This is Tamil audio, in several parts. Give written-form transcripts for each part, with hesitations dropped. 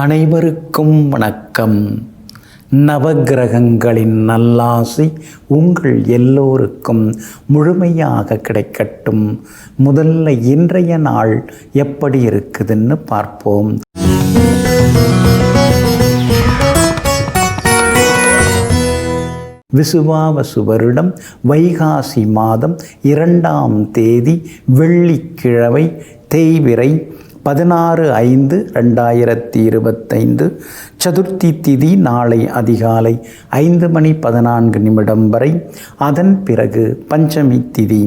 அனைவருக்கும் வணக்கம். நவக்கிரகங்களின் நல்லாசி உங்கள் எல்லோருக்கும் முழுமையாக கிடைக்கட்டும். முதல்ல இன்றைய நாள் எப்படி இருக்குதுன்னு பார்ப்போம். விசுவாவசு வருடம் வைகாசி மாதம் 2ஆம் தேதி வெள்ளிக்கிழமை தேய்பிறை 16/5/2025 சதுர்த்தி திதி நாளை அதிகாலை 5:14 வரை. அதன் பிறகு பஞ்சமி திதி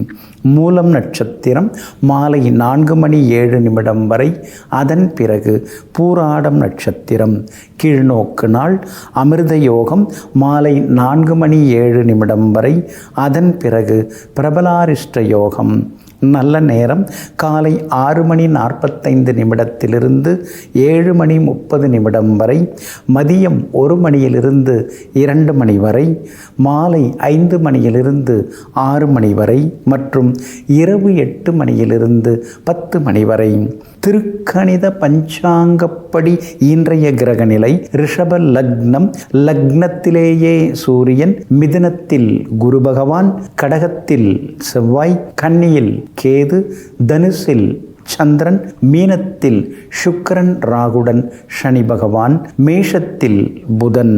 மூலம் நட்சத்திரம் மாலை 4:07 வரை. அதன் பிறகு பூராடம் நட்சத்திரம் கீழ்நோக்கு நாள். அமிர்த யோகம் மாலை 4:07 வரை. அதன் பிறகு பிரபலாரிஷ்ட யோகம் நல்ல நேரம் காலை 6:45 7:30 வரை. மதியம் 1 மணியிலிருந்து 2 மணி வரை. மாலை 5 மணியிலிருந்து 6 மணி வரை மற்றும் இரவு 8 மணியிலிருந்து 10 மணி வரை. திருக்கணித பஞ்சாங்கப்படி இன்றைய கிரக நிலை ரிஷப லக்னம். லக்னத்திலேயே சூரியன், மிதுனத்தில் குரு பகவான், கடகத்தில் செவ்வாய், கன்னியில் கேது, தனுசில் சந்திரன், மீனத்தில் சுக்கிரன் ராகுடன் சனி பகவான், மேஷத்தில் புதன்.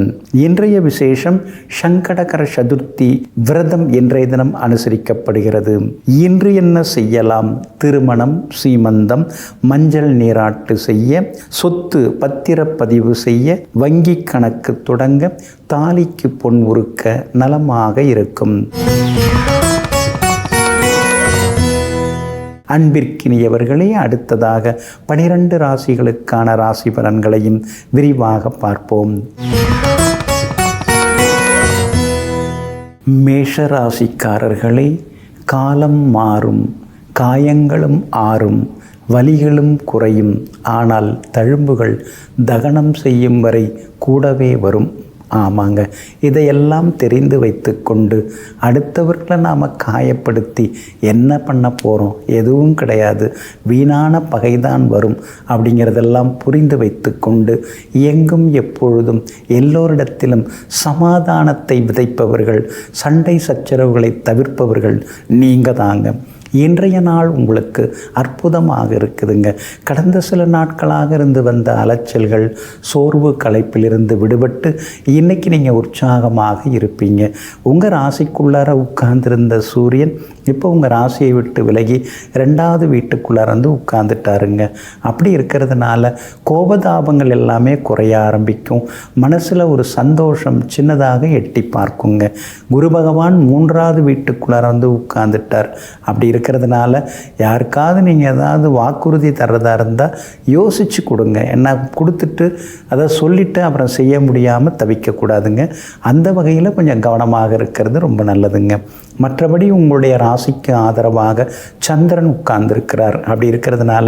இன்றைய விசேஷம் சங்கடகர சதுர்த்தி விரதம் இன்றைய தினம் அனுசரிக்கப்படுகிறது. இன்று என்ன செய்யலாம்? திருமணம், சீமந்தம், மஞ்சள் நீராட்டு செய்ய, சொத்து பத்திரப்பதிவு செய்ய, வங்கி கணக்கு தொடங்க, தாலிக்கு பொன் உருக்க நலமாக இருக்கும். அன்பிற்கினியவர்களே, அடுத்ததாக 12 ராசிகளுக்கான ராசி பலன்களையும் விரிவாக பார்ப்போம். மேஷ ராசிக்காரர்களே, காலம் மாறும், காயங்களும் ஆறும், வலிகளும் குறையும். ஆனால் தழும்புகள் தகனம் செய்யும் வரை கூடவே வரும். ஆமாங்க, இதையெல்லாம் தெரிந்து வைத்து கொண்டு அடுத்தவர்களை நாம் காயப்படுத்தி என்ன பண்ண போகிறோம்? எதுவும் கிடையாது, வீணான பகைதான் வரும் அப்படிங்கிறதெல்லாம் புரிந்து வைத்து கொண்டு எங்கும் எப்பொழுதும் எல்லோரிடத்திலும் சமாதானத்தை விதைப்பவர்கள், சண்டை சச்சரவுகளை தவிர்ப்பவர்கள் நீங்கள் தாங்க. இன்றைய நாள் உங்களுக்கு அற்புதமாக இருக்குதுங்க. கடந்த சில நாட்களாக இருந்து வந்த அலைச்சல்கள், சோர்வு, களைப்பிலிருந்து விடுபட்டு இன்றைக்கி நீங்கள் உற்சாகமாக இருப்பீங்க. உங்கள் ராசிக்குள்ளார உட்கார்ந்திருந்த சூரியன் இப்போ உங்கள் ராசியை விட்டு விலகி 2வது வீட்டுக்குள்ளார வந்து உட்கார்ந்துட்டாருங்க. அப்படி இருக்கிறதுனால கோபதாபங்கள் எல்லாமே குறைய ஆரம்பிக்கும். மனசில் ஒரு சந்தோஷம் சின்னதாக எட்டி பார்க்குங்க. குரு பகவான் 3வது வீட்டுக்குள்ளார வந்து உட்கார்ந்துட்டார். அப்படி இருக்கிறதுனால யாருக்காவது நீங்கள் ஏதாவது வாக்குறுதி தர்றதா இருந்தால் யோசித்து கொடுங்க. என்ன கொடுத்துட்டு அதை சொல்லிவிட்டு அப்புறம் செய்ய முடியாமல் தவிக்கக்கூடாதுங்க. அந்த வகையில் கொஞ்சம் கவனமாக இருக்கிறது ரொம்ப நல்லதுங்க. மற்றபடி உங்களுடைய ராசிக்கு ஆதரவாக சந்திரன் உட்கார்ந்துருக்கிறார். அப்படி இருக்கிறதுனால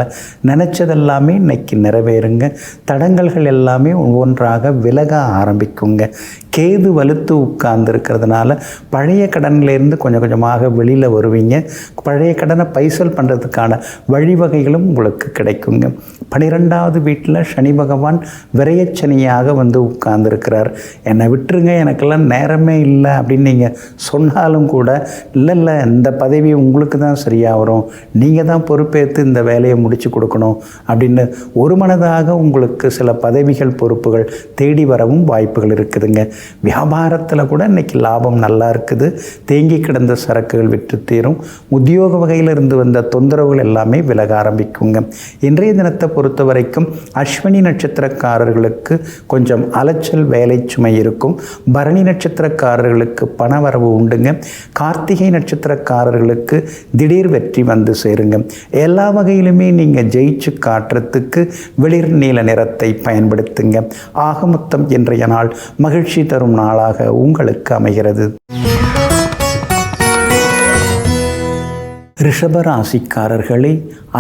நினச்சதெல்லாமே இன்னைக்கு நிறைவேறுங்க. தடங்கல்கள் எல்லாமே ஒவ்வொன்றாக விலக ஆரம்பிக்குங்க. கேது வலுத்து உட்கார்ந்துருக்கிறதுனால பழைய கடன்லேருந்து கொஞ்சம் கொஞ்சமாக வெளியில் வருவீங்க. பழைய கடனை பைசல் பண்ணுறதுக்கான வழிவகைகளும் உங்களுக்கு கிடைக்குங்க. 12வது வீட்டில் சனி பகவான் விரையச்சனியாக வந்து உட்கார்ந்துருக்கிறார். என்னை விட்டுருங்க, எனக்கெல்லாம் நேரமே இல்லை அப்படின்னு நீங்கள் சொன்னாலும் கூட, இல்லை இந்த பதவி உங்களுக்கு தான் சரியாக வரும், நீங்கள் தான் பொறுப்பேற்று இந்த வேலையை முடித்து கொடுக்கணும் அப்படின்னு ஒரு மனதாக உங்களுக்கு சில பதவிகள், பொறுப்புகள் தேடி வரவும் வாய்ப்புகள் இருக்குதுங்க. வியாபாரத்தில் கூட இன்றைக்கி லாபம் நல்லா இருக்குது. தேங்கி கிடந்த சரக்குகள் விற்று தீரும். உத்தியோக வகையில் இருந்து வந்த தொந்தரவுகள் எல்லாமே விலக ஆரம்பிக்குங்க. இன்றைய தினத்தை பொறுத்த வரைக்கும் அஸ்வினி நட்சத்திரக்காரர்களுக்கு கொஞ்சம் அலைச்சல், வேலை சுமை இருக்கும். பரணி நட்சத்திரக்காரர்களுக்கு பணவரவு உண்டுங்க. கார்த்திகை நட்சத்திரக்காரர்களுக்கு திடீர் வெற்றி வந்து சேருங்க. எல்லா வகையிலுமே நீங்கள் ஜெயிச்சு காட்டுறதுக்கு வெளிர் நீல நிறத்தை பயன்படுத்துங்க. ஆக மொத்தம் இன்றைய நாள் மகிழ்ச்சி தரும் நாளாக உங்களுக்கு அமைகிறது. ரிஷபராசிக்காரர்களே,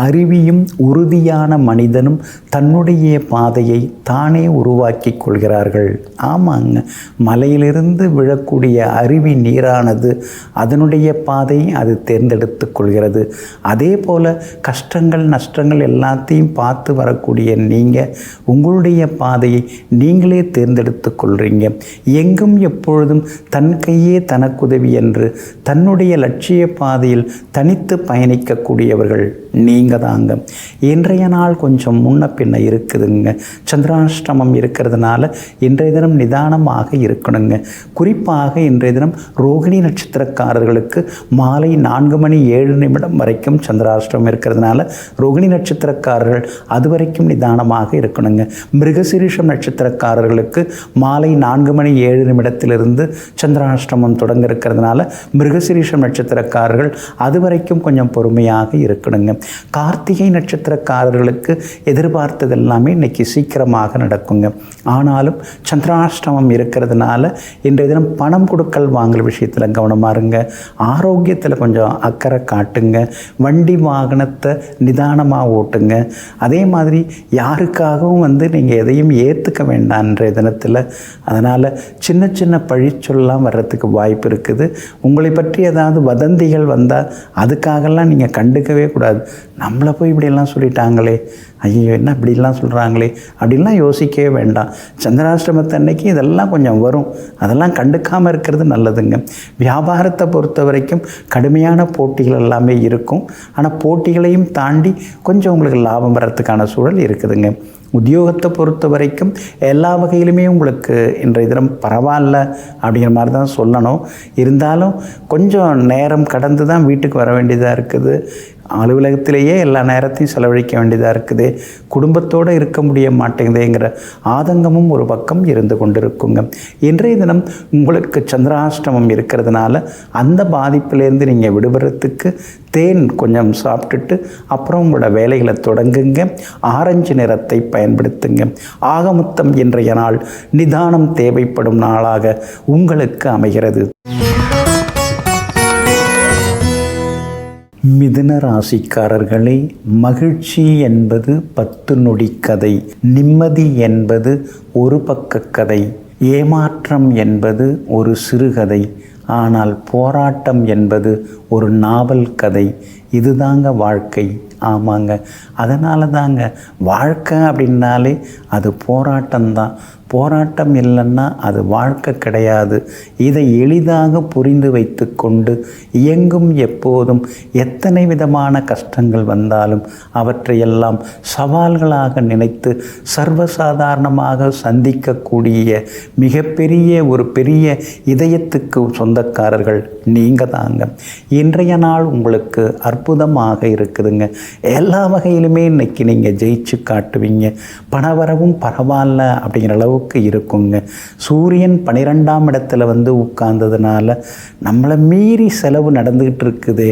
அறிவியும் உறுதியான மனிதனும் தன்னுடைய பாதையை தானே உருவாக்கி கொள்கிறார்கள். ஆமாங்க, மலையிலிருந்து விழக்கூடிய அருவி நீரானது அதனுடைய பாதையை அது தேர்ந்தெடுத்து கொள்கிறது. அதே போல் கஷ்டங்கள் நஷ்டங்கள் எல்லாத்தையும் பார்த்து வரக்கூடிய நீங்கள் உங்களுடைய பாதையை நீங்களே தேர்ந்தெடுத்து கொள்கிறீங்க. எங்கும் எப்பொழுதும் தன் கையே தனக்குதவி என்று தன்னுடைய லட்சிய பாதையில் தனித்து பயணிக்கக்கூடியவர்கள் நீங்கள் தாங்க. இன்றைய நாள் கொஞ்சம் முன்ன பின்ன இருக்குதுங்க. சந்திராஷ்டமம் இருக்கிறதுனால இன்றைய தினம் நிதானமாக இருக்கணுங்க. குறிப்பாக இன்றைய தினம் ரோகிணி நட்சத்திரக்காரர்களுக்கு மாலை 4:07 வரைக்கும் சந்திராஷ்டமம் இருக்கிறதுனால ரோகிணி நட்சத்திரக்காரர்கள் அது வரைக்கும் நிதானமாக இருக்கணுங்க. மிருகசீரிஷம் நட்சத்திரக்காரர்களுக்கு மாலை 4:07 சந்திராஷ்டமம் தொடங்க இருக்கிறதுனால மிருகசீரிஷம் நட்சத்திரக்காரர்கள் அது வரைக்கும் கொஞ்சம் பொறுமையாக இருக்கணுங்க. கார்த்திகை நட்சத்திரக்காரர்களுக்கு எதிர்பார்த்தது எல்லாமே இன்னைக்கு சீக்கிரமாக நடக்குங்க. ஆனாலும் சந்திராஷ்டமம் இருக்கிறதுனால இன்றைய தினம் பணம் கொடுக்கல் வாங்கல் விஷயத்தில் கவனமாக இருங்க. ஆரோக்கியத்தில் கொஞ்சம் அக்கறை காட்டுங்க. வண்டி வாகனத்தை நிதானமாக ஓட்டுங்க. அதே மாதிரி யாருக்காகவும் நீங்கள் எதையும் ஏற்றுக்க வேண்டாம் இன்றைய தினத்தில். அதனால் சின்ன சின்ன பழிச்சொல்லாம் வர்றதுக்கு வாய்ப்பு இருக்குது. உங்களை பற்றி ஏதாவது வதந்திகள் வந்தால் அதுக்காகலாம் நீங்கள் கண்டுக்கவே கூடாது. நம்மளை போய் இப்படியெல்லாம் சொல்லிட்டாங்களே, ஐயோ என்ன இப்படிலாம் சொல்கிறாங்களே அப்படின்லாம் யோசிக்கவே வேண்டாம். சந்திராஷ்டமத்து அன்னைக்கு இதெல்லாம் கொஞ்சம் வரும், அதெல்லாம் கண்டுக்காமல் இருக்கிறது நல்லதுங்க. வியாபாரத்தை பொறுத்த வரைக்கும் கடுமையான போட்டிகள் எல்லாமே இருக்கும். ஆனால் போட்டிகளையும் தாண்டி கொஞ்சம் உங்களுக்கு லாபம் வர்றதுக்கான சூழல் இருக்குதுங்க. உத்தியோகத்தை பொறுத்த வரைக்கும் எல்லா வகையிலுமே உங்களுக்கு இன்றைய தினம் பரவாயில்ல அப்படிங்கிற மாதிரி தான் சொல்லணும். இருந்தாலும் கொஞ்சம் நேரம் கடந்து தான் வீட்டுக்கு வர வேண்டியதாக இருக்குது. அலுவலகத்திலேயே எல்லா நேரத்தையும் செலவழிக்க வேண்டியதாக இருக்குது. குடும்பத்தோடு இருக்க முடிய மாட்டேங்குதுங்கிற ஆதங்கமும் ஒரு பக்கம் இருந்து கொண்டிருக்குங்க. இன்றைய தினம் உங்களுக்கு சந்திராஷ்டமம் இருக்கிறதுனால அந்த பாதிப்பிலேருந்து நீங்கள் விடுபடுறதுக்கு தேன் கொஞ்சம் சாப்பிட்டுட்டு அப்புறம் உங்களோட வேலைகளை தொடங்குங்க. ஆரஞ்சு நிறத்தை பயன்படுத்துங்க. ஆகமொத்தம் இன்றைய நாள் நிதானம் தேவைப்படும் நாளாக உங்களுக்கு அமைகிறது. மிதுன ராசிக்காரர்களே, மகிழ்ச்சி என்பது 10 நொடி கதை, நிம்மதி என்பது ஒரு பக்க கதை, ஏமாற்றம் என்பது ஒரு சிறுகதை, ஆனால் போராட்டம் என்பது ஒரு நாவல் கதை. இதுதாங்க வாழ்க்கை. ஆமாங்க, அதனால தாங்க வாழ்க்கை அப்படின்னாலே அது போராட்டம்தான். போராட்டம் இல்லைன்னா அது வாழ்க்கை கிடையாது. இதை எளிதாக புரிந்து வைத்து கொண்டு இயங்கும் எப்போதும் எத்தனை விதமான கஷ்டங்கள் வந்தாலும் அவற்றையெல்லாம் சவால்களாக நினைத்து சர்வசாதாரணமாக சந்திக்கக்கூடிய மிகப்பெரிய ஒரு பெரிய இதயத்துக்கு சொந்தக்காரர்கள் நீங்கள் தாங்க. இன்றைய நாள் உங்களுக்கு அற்புதமாக இருக்குதுங்க. எல்லா வகையிலுமே இன்னைக்கு நீங்கள் ஜெயிச்சு காட்டுவீங்க. பணவரவும் பரவாயில்ல அப்படிங்கிற அளவுக்கு இருக்குங்க. சூரியன் 12ஆம் இடத்துல உட்கார்ந்ததுனால நம்மளை மீறி செலவு நடந்துகிட்டு இருக்குது.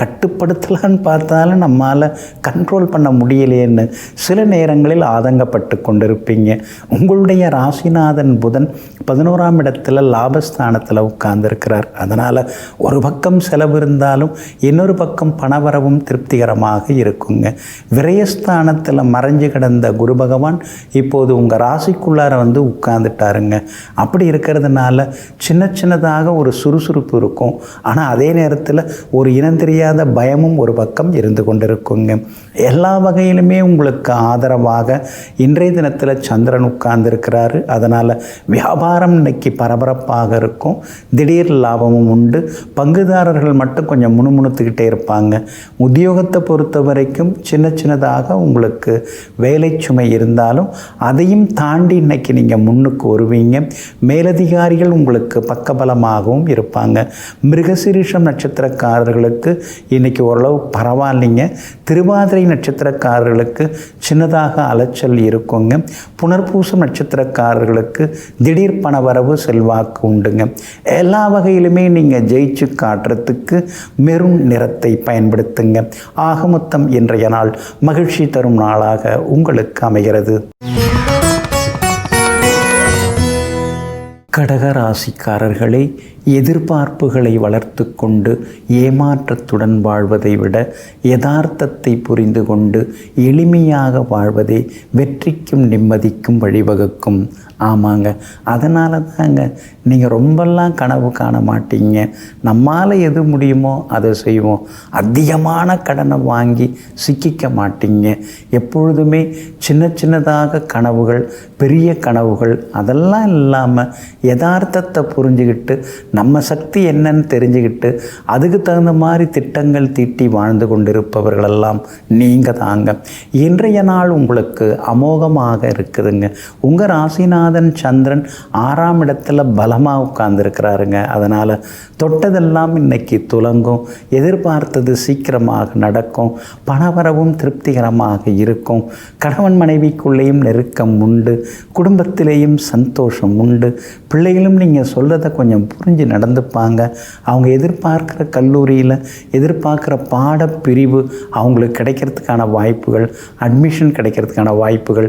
கட்டுப்படுத்தலான்னு பார்த்தாலும் நம்மால் கண்ட்ரோல் பண்ண முடியலையேன்னு சில நேரங்களில் ஆதங்கப்பட்டு கொண்டிருப்பீங்க. உங்களுடைய ராசிநாதன் புதன் 11ஆம் இடத்துல லாபஸ்தானத்தில் உட்கார்ந்துருக்கிறார். அதனால் ஒரு பக்கம் செலவு இருந்தாலும் இன்னொரு பக்கம் பணவரவும் திருப்திகரமாக இருக்குங்க. விரயஸ்தானத்தில் மறைஞ்சு கிடந்த குரு பகவான் இப்போது உங்கள் ராசிக்குள்ளார உட்கார்ந்துட்டாருங்க. அப்படி இருக்கிறதுனால சின்ன சின்னதாக ஒரு சுறுசுறுப்பு இருக்கும். ஆனால் அதே நேரத்தில் ஒரு இனம் தெரியாத பயமும் ஒரு பக்கம் இருந்து கொண்டிருக்குங்க. எல்லா வகையிலுமே உங்களுக்கு ஆதரவாக இன்றைய தினத்தில் சந்திரன் உட்கார்ந்துருக்கிறாரு. அதனால் வியாபாரம் இன்னைக்கு பரபரப்பாக இருக்கும். திடீர் லாபமும் உண்டு. பங்குதாரர்கள் மட்டும் கொஞ்சம் முணுமுணுத்துக்கிட்டே இருப்பாங்க. உத்தியோகத்தை பொறுத்த வரைக்கும் சின்ன சின்னதாக உங்களுக்கு வேலை சுமை இருந்தாலும் அதையும் தாண்டி இன்னைக்கு நீங்கள் முன்னுக்கு வருவீங்க. மேலதிகாரிகள் உங்களுக்கு பக்கபலமாகவும் இருப்பாங்க. மிருகசீரிஷம் நட்சத்திரக்காரர்களுக்கு இன்னைக்கு ஓரளவு பரவாயில்லைங்க. திருவாதிரை நட்சத்திரக்காரர்களுக்கு சின்னதாக அலைச்சல் இருக்குங்க. புனர்பூசம் நட்சத்திரக்காரர்களுக்கு திடீர் பணவரவு செல்வாக்கு உண்டுங்க. எல்லா வகையிலுமே நீங்கள் ஜெயிச்சு காட்டுறதுக்கு மெரூன் நிறத்தை பயன்படுத்துங்க. ஆக மொத்தம் இன்றைய நாள் மகிழ்ச்சி தரும் நாளாக உங்களுக்கு அமைகிறது. கடகராசிக்காரர்களே, எதிர்பார்ப்புகளை வளர்த்து கொண்டு ஏமாற்றத்துடன் வாழ்வதை விட யதார்த்தத்தை புரிந்து கொண்டு எளிமையாக வாழ்வதே வெற்றிக்கும் நிம்மதிக்கும் வழிவகுக்கும். ஆமாங்க, அதனால தாங்க நீங்கள் ரொம்பலாம் கனவு காண மாட்டீங்க. நம்மால் எது முடியுமோ அதை செய்வோம். அதிகமான கடனை வாங்கி சிக்கிக்க மாட்டீங்க. எப்பொழுதுமே சின்ன சின்னதாக கனவுகள், பெரிய கனவுகள் அதெல்லாம் இல்லாமல் யதார்த்தத்தை புரிஞ்சுக்கிட்டு நம்ம சக்தி என்னன்னு தெரிஞ்சுக்கிட்டு அதுக்கு தகுந்த மாதிரி திட்டங்கள் தீட்டி வாழ்ந்து கொண்டிருப்பவர்களெல்லாம் நீங்கள் தாங்க. இன்றைய நாள் உங்களுக்கு அமோகமாக இருக்குதுங்க. உங்கள் ராசிநாதன் சந்திரன் 6ஆம் இடத்துல பலமாக உட்கார்ந்துருக்கிறாருங்க. அதனால் தொட்டதெல்லாம் இன்னைக்கு துலங்கும். எதிர்பார்த்தது சீக்கிரமாக நடக்கும். பணவரவும் திருப்திகரமாக இருக்கும். கணவன் மனைவிக்குள்ளேயும் நெருக்கம் உண்டு. குடும்பத்திலேயும் சந்தோஷம் உண்டு. பிள்ளைகளும் நீங்கள் சொல்கிறத கொஞ்சம் புரிஞ்சு நடந்துப்பாங்க. அவங்க எதிர்பார்க்குற கல்லூரியில் எதிர்பார்க்குற பாடப்பிரிவு அவங்களுக்கு கிடைக்கிறதுக்கான வாய்ப்புகள், அட்மிஷன் கிடைக்கிறதுக்கான வாய்ப்புகள்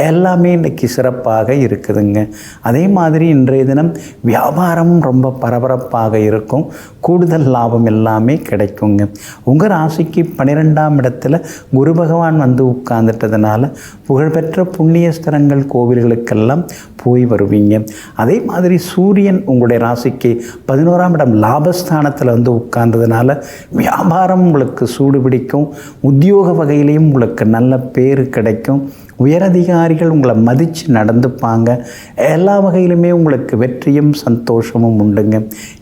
எல்லாமே இன்றைக்கி சிறப்பாக இருக்குதுங்க. அதே மாதிரி இன்றைய தினம் வியாபாரமும் ரொம்ப பரபரப்பாக இருக்கும். கூடுதல் லாபம் எல்லாமே கிடைக்குங்க. உங்கள் ராசிக்கு 12ஆம் இடத்துல குரு பகவான் வந்து உட்கார்ந்துட்டதுனால புகழ்பெற்ற புண்ணிய ஸ்தலங்கள் கோவில்களுக்கெல்லாம் போய் வருவீங்க. அதே மாதிரி சூரியன் உங்களுடைய ராசிக்கு 11ஆம் இடம் லாபஸ்தானத்தில் வந்து உட்கார்ந்ததுனால வியாபாரம் உங்களுக்கு சூடு பிடிக்கும். உத்தியோக வகையிலையும் உங்களுக்கு நல்ல பேர் கிடைக்கும். உயரதிகாரிகள் உங்களை மதித்து நடந்துப்பாங்க. எல்லா வகையிலுமே உங்களுக்கு வெற்றியும் சந்தோஷமும் உண்டுங்க.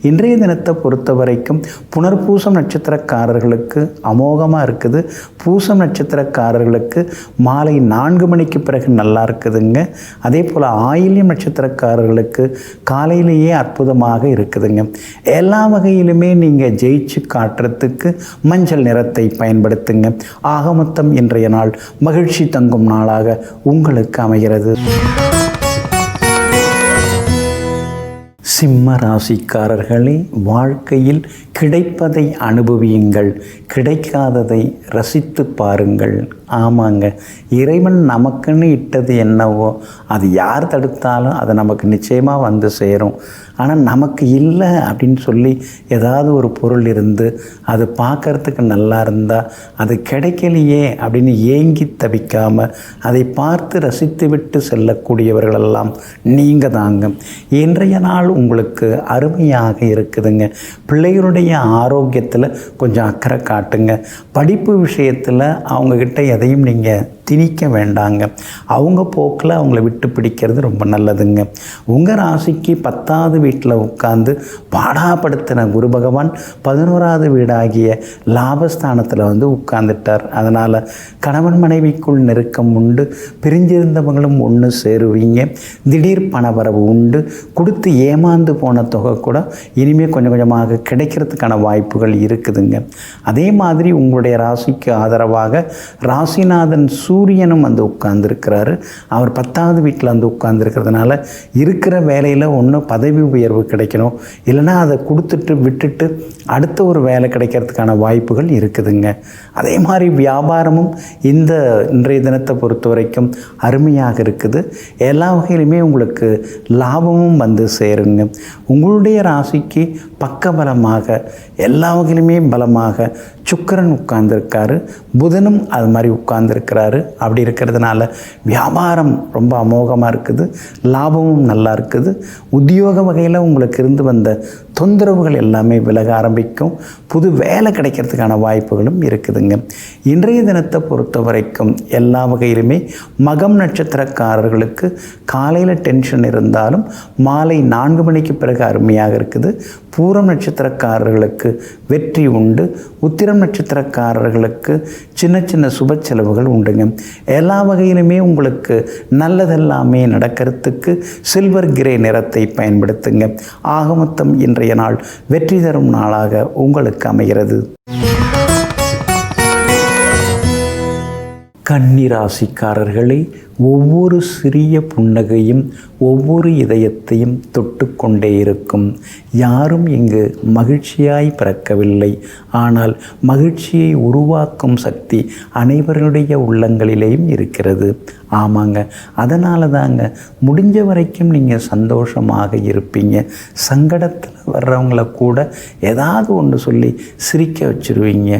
இன்றைய தினத்தை பொறுத்த வரைக்கும் புனர்பூசம் நட்சத்திரக்காரர்களுக்கு அமோகமாக இருக்குது. பூசம் நட்சத்திரக்காரர்களுக்கு மாலை 4 மணிக்கு பிறகு நல்லா இருக்குதுங்க. அதே போல் ஆயில்யம் நட்சத்திரக்காரர்களுக்கு காலையிலேயே அற்புதமாக இருக்குதுங்க. எல்லா வகையிலுமே நீங்கள் ஜெயிச்சு காட்டுறதுக்கு மஞ்சள் நிறத்தை பயன்படுத்துங்க. ஆக மொத்தம் இன்றைய நாள் மகிழ்ச்சி தங்கும் நாளாக உங்களுக்கு அமைகிறது. சிம்ம ராசிக்காரர்களே, வாழ்க்கையில் கிடைப்பதை அனுபவியுங்கள், கிடைக்காததை ரசித்து பாருங்கள். ஆமாங்க, இறைவன் நமக்குன்னு இட்டது என்னவோ அது யார் தடுத்தாலும் அது நமக்கு நிச்சயமாக வந்து சேரும். ஆனால் நமக்கு இல்லை அப்படின்னு சொல்லி ஏதாவது ஒரு பொருள் இருந்து அது பார்க்கறதுக்கு நல்லா இருந்தால் அது கிடைக்கலையே அப்படின்னு ஏங்கி தவிக்காமல் அதை பார்த்து ரசித்து விட்டு செல்லக்கூடியவர்களெல்லாம் நீங்கள் தாங்க. இன்றைய நாள் உங்களுக்கு அருமையாக இருக்குதுங்க. பிள்ளைகளுடைய ஆரோக்கியத்தில் கொஞ்சம் அக்கறை காட்டுங்க. படிப்பு விஷயத்தில் அவங்கக்கிட்ட எதையும் நீங்கள் திணிக்க வேண்டாங்க. அவங்க போக்கில் அவங்கள விட்டு பிடிக்கிறது ரொம்ப நல்லதுங்க. உங்கள் ராசிக்கு 10ஆவது வீட்டில் உட்கார்ந்து பாடாப்படுத்தின குரு பகவான் 11ஆவது வீடாகிய லாபஸ்தானத்தில் வந்து உட்கார்ந்துட்டார். அதனால் கணவன் மனைவிக்குள் நெருக்கம் உண்டு. பிரிஞ்சிருந்தவங்களும் ஒன்று சேருவீங்க. திடீர் பணவரவு உண்டு. கொடுத்து ஏமாந்து போன தொகை கூட இனிமேல் கொஞ்சம் கொஞ்சமாக கிடைக்கிறதுக்கான வாய்ப்புகள் இருக்குதுங்க. அதே மாதிரி உங்களுடைய ராசிக்கு ஆதரவாக ராசிநாதன் சூரியனும் வந்து உட்கார்ந்துருக்கிறாரு. அவர் 10ஆவது வீட்டில் வந்து உட்கார்ந்துருக்கிறதுனால இருக்கிற வேலையில் ஒன்று பதவி உயர்வு கிடைக்கணும், இல்லைன்னா அதை கொடுத்துட்டு விட்டுட்டு அடுத்த ஒரு வேலை கிடைக்கிறதுக்கான வாய்ப்புகள் இருக்குதுங்க. அதே மாதிரி வியாபாரமும் இன்றைய தினத்தை பொறுத்த வரைக்கும் அருமையாக இருக்குது. எல்லா வகையிலுமே உங்களுக்கு லாபமும் வந்து சேருங்க. உங்களுடைய ராசிக்கு பக்கபலமாக எல்லா வகையிலுமே பலமாக சுக்கிரன் உட்கார்ந்துருக்காரு. புதனும் அது மாதிரி உட்கார்ந்துருக்கிறாரு. அப்படி இருக்கிறதுனால வியாபாரம் ரொம்ப அமோகமாக இருக்குது. லாபமும் நல்லா இருக்குது. உத்தியோக வகையில் உங்களுக்கு இருந்து வந்த தொந்தரவுகள் எல்லாமே விலக ஆரம்பிக்கும். புது வேலை கிடைக்கிறதுக்கான வாய்ப்புகளும் இருக்குதுங்க. இன்றைய தினத்தை பொறுத்த வரைக்கும் எல்லா வகையிலுமே மகம் நட்சத்திரக்காரர்களுக்கு காலையில் டென்ஷன் இருந்தாலும் மாலை 4 மணிக்கு பிறகு அருமையாக இருக்குது. பூரம் நட்சத்திரக்காரர்களுக்கு வெற்றி உண்டு. உத்திரம் நட்சத்திரக்காரர்களுக்கு சின்ன சின்ன சுப செலவுகள் உண்டுங்க. எல்லா வகையிலுமே உங்களுக்கு நல்லதெல்லாமே நடக்கிறதுக்கு சில்வர் கிரே நிறத்தை பயன்படுத்துங்க. ஆக மொத்தம் இன்றைய நாள் வெற்றி தரும் நாளாக உங்களுக்கு அமைகிறது. கன்னி ராசிக்காரர்களே, ஒவ்வொரு சிறிய புன்னகையும் ஒவ்வொரு இதயத்தையும் தொட்டு கொண்டே இருக்கும். யாரும் இங்கு மகிழ்ச்சியாய் பிறக்கவில்லை. ஆனால் மகிழ்ச்சியை உருவாக்கும் சக்தி அனைவருடைய உள்ளங்களிலேயும் இருக்கிறது. ஆமாங்க, அதனால தாங்க முடிஞ்ச வரைக்கும் நீங்கள் சந்தோஷமாக இருப்பீங்க. சங்கடத்தில் வர்றவங்கள கூட ஏதாவது ஒன்று சொல்லி சிரிக்க வச்சுருவீங்க.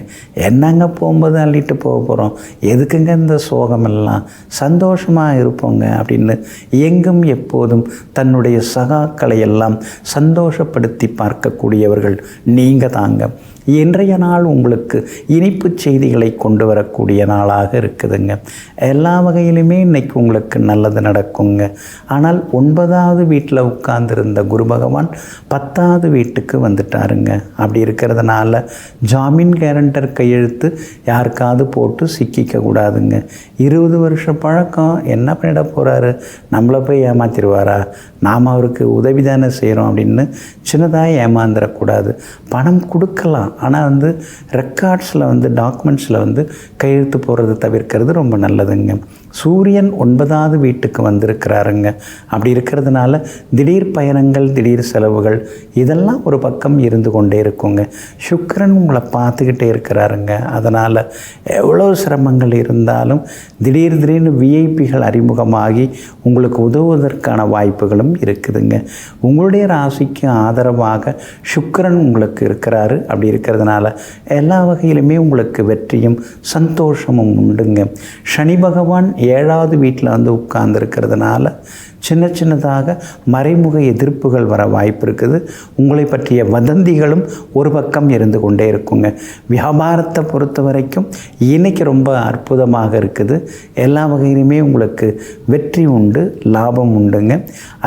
என்னங்க போகும்போது அள்ளிட்டு போக போகிறோம், எதுக்குங்க இந்த சோகமெல்லாம், சந்தோஷமாக இருப்போங்க அப்படின்னு எங்கும் எப்போதும் தன்னுடைய சகாக்களை எல்லாம் சந்தோஷப்படுத்தி பார்க்கக்கூடியவர்கள் நீங்கள் தாங்க. இன்றைய நாள் உங்களுக்கு இனிப்பு செய்திகளை கொண்டு வரக்கூடிய நாளாக இருக்குதுங்க. எல்லா வகையிலுமே இன்றைக்கி உங்களுக்கு நல்லது நடக்குங்க. ஆனால் 9வது வீட்டில் உட்கார்ந்துருந்த குரு பகவான் 10வது வீட்டுக்கு வந்துட்டாருங்க. அப்படி இருக்கிறதுனால ஜாமீன் கேரண்டர் கையெழுத்து யாருக்காவது போட்டு சிக்கிக்க கூடாதுங்க. 20 வருஷ பழக்கம் என்ன பண்ணிட போகிறாரு, நம்மளை போய் ஏமாத்திடுவாரா, நாம் அவருக்கு உதவி தானே செய்கிறோம் அப்படின்னு சின்னதாக ஏமாந்துடக்கூடாது. பணம் கொடுக்கலாம், ஆனால் ரெக்கார்ட்ஸில் டாக்குமெண்ட்ஸில் கையெழுத்து போடுறது தவிர்க்கிறது ரொம்ப நல்லதுங்க. சூரியன் 9வது வீட்டுக்கு வந்திருக்கிறாருங்க. அப்படி இருக்கிறதுனால திடீர் பயணங்கள், திடீர் செலவுகள் இதெல்லாம் ஒரு பக்கம் இருந்து கொண்டே இருக்குங்க. சுக்கிரன் உங்களை பார்த்துக்கிட்டே இருக்கிறாருங்க. அதனால் எவ்வளோ சிரமங்கள் இருந்தாலும் திடீர்னு விஐபிகள் அறிமுகமாகி உங்களுக்கு உதவுவதற்கான வாய்ப்புகளும் இருக்குதுங்க. உங்களுடைய ராசிக்கு ஆதரவாக சுக்கிரன் உங்களுக்கு இருக்கிறாரு. அப்படி இருக்கிறதுனால எல்லா வகையிலுமே உங்களுக்கு வெற்றியும் சந்தோஷமும் உண்டுங்க. சனி பகவான் 7வது வீட்டில் உட்கார்ந்துருக்கிறதுனால சின்னதாக மறைமுக எதிர்ப்புகள் வர வாய்ப்பு இருக்குது. உங்களை பற்றிய வதந்திகளும் ஒரு பக்கம் இருந்து கொண்டே இருக்குங்க. வியாபாரத்தை பொறுத்த வரைக்கும் இன்றைக்கி ரொம்ப அற்புதமாக இருக்குது. எல்லா வகையிலுமே உங்களுக்கு வெற்றி உண்டு, லாபம் உண்டுங்க.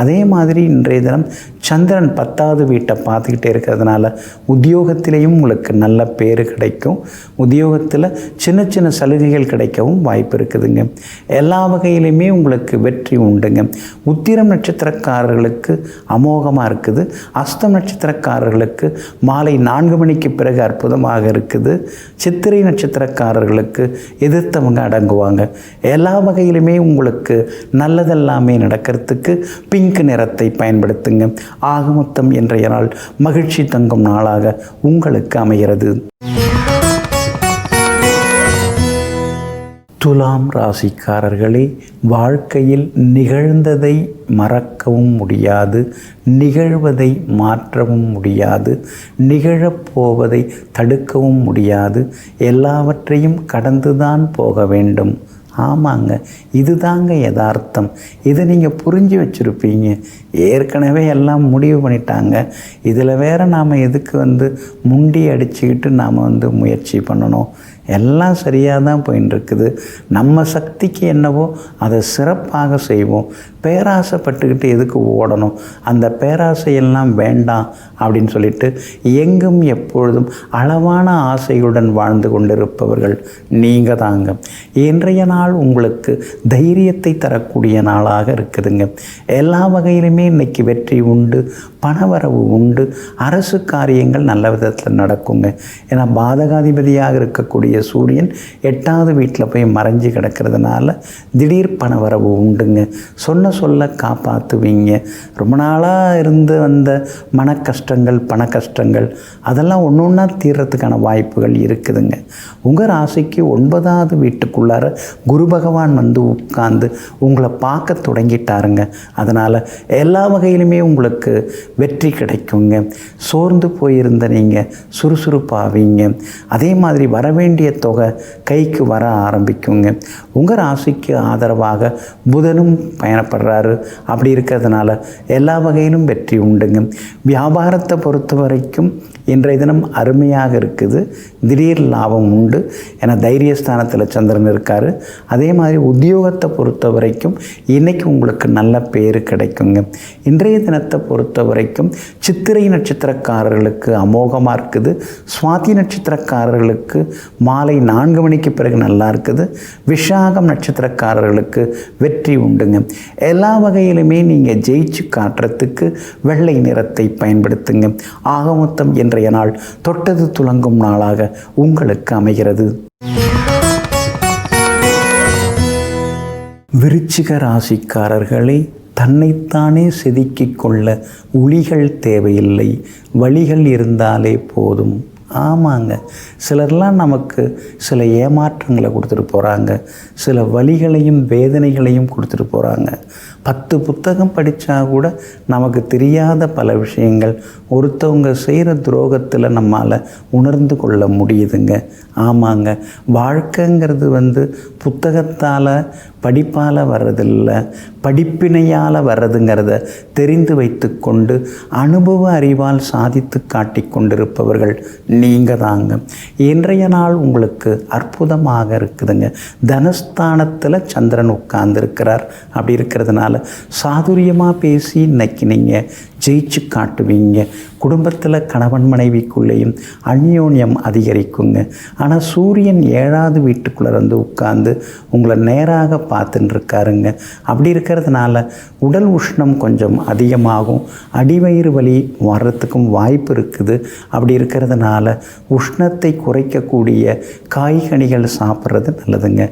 அதே மாதிரி இன்றைய தினம் சந்திரன் 10வது வீட்டை பார்த்துக்கிட்டே இருக்கிறதுனால உத்தியோகத்திலேயும் உங்களுக்கு நல்ல பேர் கிடைக்கும். உத்தியோகத்தில் சின்ன சலுகைகள் கிடைக்கவும் வாய்ப்பு இருக்குதுங்க. எல்லா வகையிலுமே உங்களுக்கு வெற்றி உண்டுங்க. உத்திரம் நட்சத்திரக்காரர்களுக்கு அமோகமாக இருக்குது. அஸ்தம் நட்சத்திரக்காரர்களுக்கு மாலை 4 மணிக்கு பிறகு அற்புதமாக இருக்குது. சித்திரை நட்சத்திரக்காரர்களுக்கு எதிர்த்தவங்க அடங்குவாங்க. எல்லா வகையிலுமே உங்களுக்கு நல்லதெல்லாமே நடக்கிறதுக்கு பிங்க் நிறத்தை பயன்படுத்துங்க. ஆக மொத்தம் இன்றைய நாள் மகிழ்ச்சி தங்கும் நாளாக உங்களுக்கு அமைகிறது. துலாம் ராசிக்காரர்களே, வாழ்க்கையில் நிகழ்ந்ததை மறக்கவும் முடியாது, நிகழ்வதை மாற்றவும் முடியாது, நிகழப்போவதை தடுக்கவும் முடியாது. எல்லாவற்றையும் கடந்துதான் போக வேண்டும். ஆமாங்க, இதுதாங்க யதார்த்தம். இதை நீங்கள் புரிஞ்சு வச்சுருப்பீங்க. ஏற்கனவே எல்லாம் முடிவு பண்ணிட்டாங்க. இதில் வேறு நாம் எதுக்கு முண்டி அடிச்சுக்கிட்டு நாம் முயற்சி பண்ணணும்? எல்லாம் சரியாக தான் போயின்னு இருக்குது. நம்ம சக்திக்கு என்னவோ அதை சிறப்பாக செய்வோம். பேராசைப்பட்டுக்கிட்டு எதுக்கு ஓடணும்? அந்த பேராசையெல்லாம் வேண்டாம் அப்படின்னு சொல்லிட்டு எங்கும் எப்பொழுதும் அளவான ஆசையுடன் வாழ்ந்து கொண்டிருப்பவர்கள் நீங்கள் தாங்க. இன்றைய நாள் உங்களுக்கு தைரியத்தை தரக்கூடிய நாளாக இருக்குதுங்க. எல்லா வகையிலுமே இன்றைக்கி வெற்றி உண்டு, பணவரவு உண்டு, அரசு காரியங்கள் நல்ல விதத்தில் நடக்குங்க. ஏன்னா பாதகாதிபதியாக இருக்கக்கூடிய சூரியன் 8வது வீட்டில் போய் மறைஞ்சு கிடக்கிறதுனால திடீர் பணவரவு உண்டுங்க. சொல்ல காப்பாற்றுவீங்க. ரொம்ப நாளாக இருந்து வந்த மன கஷ்டங்கள், பண கஷ்டங்கள் அதெல்லாம் ஒன்று ஒன்றா தீர்றதுக்கான வாய்ப்புகள் இருக்குதுங்க. உங்கள் ராசிக்கு 9வது வீட்டுக்குள்ளார குரு பகவான் உட்கார்ந்து உங்களை பார்க்க தொடங்கிட்டாருங்க. அதனால் எல்லா வகையிலுமே உங்களுக்கு வெற்றி கிடைக்குங்க. சோர்ந்து போயிருந்த நீங்கள் சுறுசுறுப்பாவீங்க. அதே மாதிரி வரவேண்டிய தொகை கைக்கு வர ஆரம்பிக்குங்க. உங்கள் ராசிக்கு ஆதரவாக புதனும் பயணப்படுறாரு. அப்படி இருக்கிறதுனால எல்லா வகையிலும் வெற்றி உண்டுங்க. வியாபாரத்தை பொறுத்த வரைக்கும் இன்றைய தினம் அருமையாக இருக்குது. திடீர் லாபம் உண்டு. ஏன்னா தைரியஸ்தானத்தில் சந்திரன் இருக்கார். அதே மாதிரி உத்தியோகத்தை பொறுத்த வரைக்கும் இன்றைக்கி உங்களுக்கு நல்ல பேர் கிடைக்குங்க. இன்றைய தினத்தை பொறுத்த வரைக்கும் சித்திரை நட்சத்திரக்காரர்களுக்கு அமோகமாக இருக்குது. சுவாதி நட்சத்திரக்காரர்களுக்கு மாலை 4 மணிக்கு பிறகு நல்லா இருக்குது. விஷாகம் நட்சத்திரக்காரர்களுக்கு வெற்றி உண்டுங்க. எல்லா வகையிலுமே நீங்கள் ஜெயிச்சு காட்டுறதுக்கு வெள்ளை நிறத்தை பயன்படுத்துங்க. ஆக மொத்தம் இன்றைய நாள் தொட்டது துலங்கும் நாளாக உங்களுக்கு அமைகிறது. விருச்சிக ராசிக்காரர்களே, தன்னைத்தானே செதுக்கிக் கொள்ள உளிகள் தேவையில்லை, வழிகள் இருந்தாலே போதும். ஆமாங்க, சிலர்லாம் நமக்கு சில ஏமாற்றங்களை கொடுத்துட்டு போகிறாங்க, சில வலிகளையும் வேதனைகளையும் கொடுத்துட்டு போகிறாங்க. 10 புத்தகம் படித்தா கூட நமக்கு தெரியாத பல விஷயங்கள் ஒருத்தவங்க செய்கிற துரோகத்தில் நம்மால் உணர்ந்து கொள்ள முடியுதுங்க. ஆமாங்க, வாழ்க்கைங்கிறது புத்தகத்தால் படிப்பால் வர்றதில்லை, படிப்பினையால் வர்றதுங்கிறத தெரிந்து வைத்து கொண்டு அனுபவ அறிவால் சாதித்து காட்டி கொண்டிருப்பவர்கள் நீங்கள் தாங்க. இன்றைய நாள் உங்களுக்கு அற்புதமாக இருக்குதுங்க. தனஸ்தானத்தில் சந்திரன் உட்கார்ந்துருக்கிறார். அப்படி இருக்கிறதுனால சாதுரியமாக பேசி இன்னைக்கு நீங்கள் ஜெயிச்சு காட்டுவீங்க. குடும்பத்தில் கணவன் மனைவிக்குள்ளேயும் அந்யோன்யம் அதிகரிக்குங்க. ஆனால் சூரியன் 7வது வீட்டுக்குள்ளே இருந்து உட்கார்ந்து உங்களை நேராக பார்த்துட்டு இருக்காருங்க. அப்படி இருக்கிறதுனால உடல் உஷ்ணம் கொஞ்சம் அதிகமாகும், அடிவயிறு வலி வர்றதுக்கும் வாய்ப்பு இருக்குது. அப்படி இருக்கிறதுனால உஷ்ணத்தை குறைக்கக்கூடிய காய்கனிகள் சாப்பிட்றது நல்லதுங்க.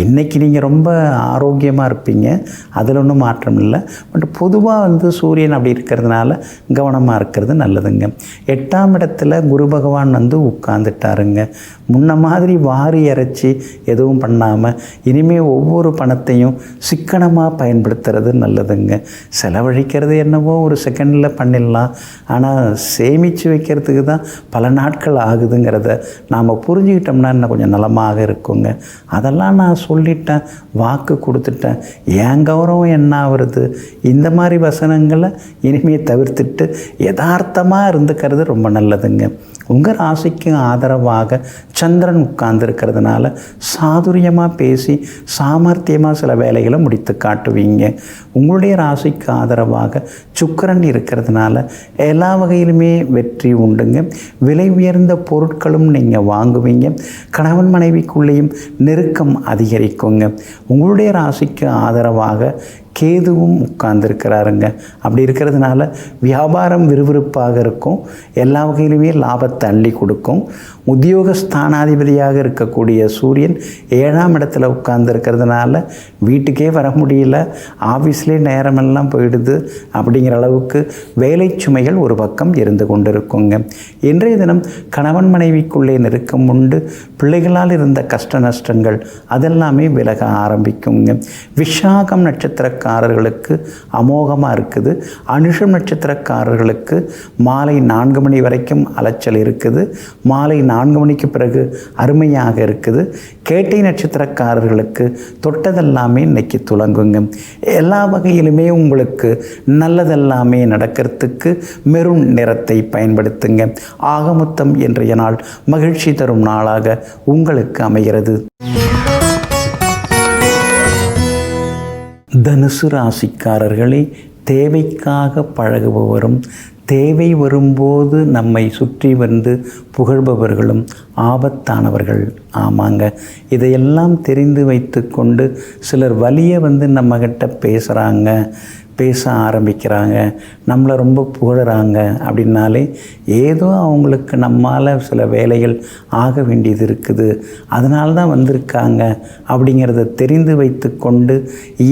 இன்றைக்கி நீங்கள் ரொம்ப ஆரோக்கியமாக இருப்பீங்க, அதில் ஒன்றும் மாற்றம் இல்லை. பட் பொதுவாக சூரியன் அப்படி இருக்கிறதுனால கவனமாக இருக்கிறது நல்லதுங்க. 8ஆம் இடத்துல குரு பகவான் உட்கார்ந்துட்டாருங்க. முன்ன மாதிரி வாரி இறைச்சி எதுவும் பண்ணாமல் இனிமேல் ஒவ்வொரு பணத்தையும் சிக்கனமாக பயன்படுத்துறது நல்லதுங்க. செலவழிக்கிறது என்னவோ ஒரு செகண்டில் பண்ணிடலாம், ஆனால் சேமித்து வைக்கிறதுக்கு தான் பல நாட்கள் ஆகுதுங்கிறத நாம் புரிஞ்சுக்கிட்டோம்னா இன்னும் கொஞ்சம் நலமாக இருக்குங்க. அதெல்லாம் நான் சொல்லிட்டேன், வாக்கு கொடுத்துட்டேன், என் கௌரவம் என்ன ஆகுறது, இந்த மாதிரி வசனங்களை இனிமேல் தவிர்த்துட்டு யதார்த்தமாக இருந்துக்கிறது ரொம்ப நல்லதுங்க. உங்கள் ராசிக்கு ஆதரவாக சந்திரன் உட்கார்ந்துருக்கிறதுனால சாதுரியமாக பேசி சாமர்த்தியமாக சில வேலைகளை முடித்து காட்டுவீங்க. உங்களுடைய ராசிக்கு ஆதரவாக சுக்கிரன் இருக்கிறதுனால எல்லா வகையிலுமே வெற்றி உண்டுங்க. விலை உயர்ந்த பொருட்களும் நீங்கள் வாங்குவீங்க. கணவன் மனைவிக்குள்ளேயும் நெருக்கம் அதிகரிக்குங்க. உங்களுடைய ராசிக்கு ஆதரவாக கேதுவும் உட்கார்ந்துருக்கிறாருங்க. அப்படி இருக்கிறதுனால வியாபாரம் விறுவிறுப்பாக இருக்கும், எல்லா வகையிலுமே லாபத்தை அள்ளி கொடுக்கும். உத்தியோக ஸ்தானாதிபதியாக இருக்கக்கூடிய சூரியன் 7ஆம் இடத்துல உட்கார்ந்துருக்கிறதுனால வீட்டுக்கே வர முடியல, ஆஃபீஸ்லேயே நேரமெல்லாம் போயிடுது. அப்படிங்கிற அளவுக்கு வேலை சுமைகள் ஒரு பக்கம் இருந்து கொண்டிருக்குங்க. இன்றைய தினம் கணவன் மனைவிக்குள்ளே நெருக்கம் உண்டு. பிள்ளைகளால் இருந்த கஷ்ட நஷ்டங்கள் அதெல்லாமே விலக ஆரம்பிக்குங்க. விஷாகம் நட்சத்திரக்காரர்களுக்கு அமோகமாக இருக்குது. அனுஷம் நட்சத்திரக்காரர்களுக்கு மாலை 4 மணி வரைக்கும் அலைச்சல் இருக்குது. மாலை 4 மணிக்கு பிறகு அருமையாக இருக்குது. கேட்டை நட்சத்திரக்காரர்களுக்கு தொட்டதெல்லாமே இன்னைக்கு துலங்குங்க. எல்லா வகையிலுமே உங்களுக்கு நல்லதெல்லாமே நடக்கிறதுக்கு மெரூன் நிறத்தை பயன்படுத்துங்க. ஆகமொத்தம் இன்றைய நாள் மகிழ்ச்சி தரும் நாளாக உங்களுக்கு அமைகிறது. தனுசு ராசிக்காரர்களே, தேவைக்காக பழகுபவரும் தேவை வரும்போது நம்மை சுற்றி புகழ்பவர்களும் ஆபத்தானவர்கள். ஆமாங்க, இதையெல்லாம் தெரிந்து வைத்து கொண்டு சிலர் வலியை நம்மக்கிட்ட பேச ஆரம்பிக்கிறாங்க, நம்மளை ரொம்ப புகழறாங்க. அப்படின்னாலே ஏதோ அவங்களுக்கு நம்மால் சில வேலைகள் ஆக வேண்டியது இருக்குது, அதனால தான் வந்திருக்காங்க அப்படிங்கிறத தெரிந்து வைத்து கொண்டு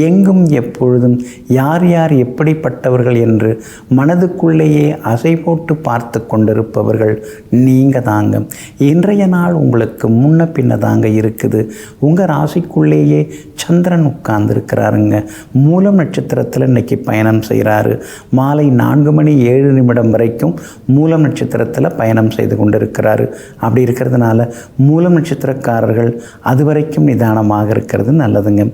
எங்கும் எப்பொழுதும் யார் யார் எப்படிப்பட்டவர்கள் என்று மனதுக்குள்ளேயே அசை போட்டு பார்த்து கொண்டிருப்பவர்கள் நீங்கள் தாங்க. இன்றைய நாள் உங்களுக்கு முன்ன பின்ன தாங்க இருக்குது. உங்கள் ராசிக்குள்ளேயே சந்திரன் உட்கார்ந்துருக்கிறாருங்க. மூலம் நட்சத்திரத்தில் இன்னைக்கு பயணம் செய்கிறாரு. மாலை 4 மணி 7 நிமிடம் வரைக்கும் மூலம் நட்சத்திரத்தில் பயணம் செய்து கொண்டிருக்கிறாரு. அப்படி இருக்கிறதுனால மூலம் நட்சத்திரக்காரர்கள் அது வரைக்கும் நிதானமாக இருக்கிறது நல்லதுங்க.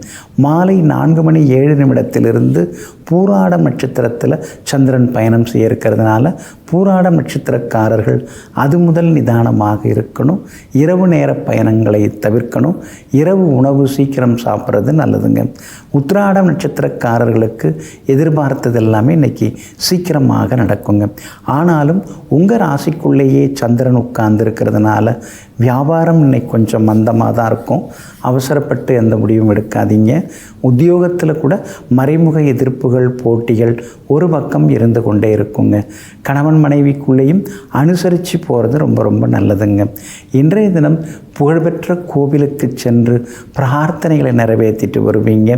மாலை 4 மணி 7 நிமிடத்திலிருந்து பூராடம் நட்சத்திரத்தில் சந்திரன் பயணம் செய்ய இருக்கிறதுனால பூராடம் நட்சத்திரக்காரர்கள் அது முதல் நிதானமாக இருக்கணும். இரவு நேர பயணங்களை தவிர்க்கணும். இரவு உணவு சீக்கிரம் சாப்பிட்றது நல்லதுங்க. உத்திராடம் நட்சத்திரக்காரர்களுக்கு எதிர்பார்த்தது எல்லாமே இன்றைக்கி சீக்கிரமாக நடக்குங்க. ஆனாலும் உங்கள் ராசிக்குள்ளேயே சந்திரன் உட்கார்ந்து இருக்கிறதுனால வியாபாரம் இன்னைக்கு கொஞ்சம் மந்தமாக தான் இருக்கும். அவசரப்பட்டு எந்த முடிவும் எடுக்காதீங்க. உத்தியோகத்தில் கூட மறைமுக எதிர்ப்புகள் போட்டிகள் ஒரு பக்கம் இருந்து கொண்டே இருக்குங்க. கணவன் மனைவிக்குள்ளேயும் அனுசரித்து போகிறது ரொம்ப ரொம்ப நல்லதுங்க. இன்றைய தினம் புகழ்பெற்ற கோவிலுக்கு சென்று பிரார்த்தனைகளை நிறைவேற்றிட்டு வருவீங்க.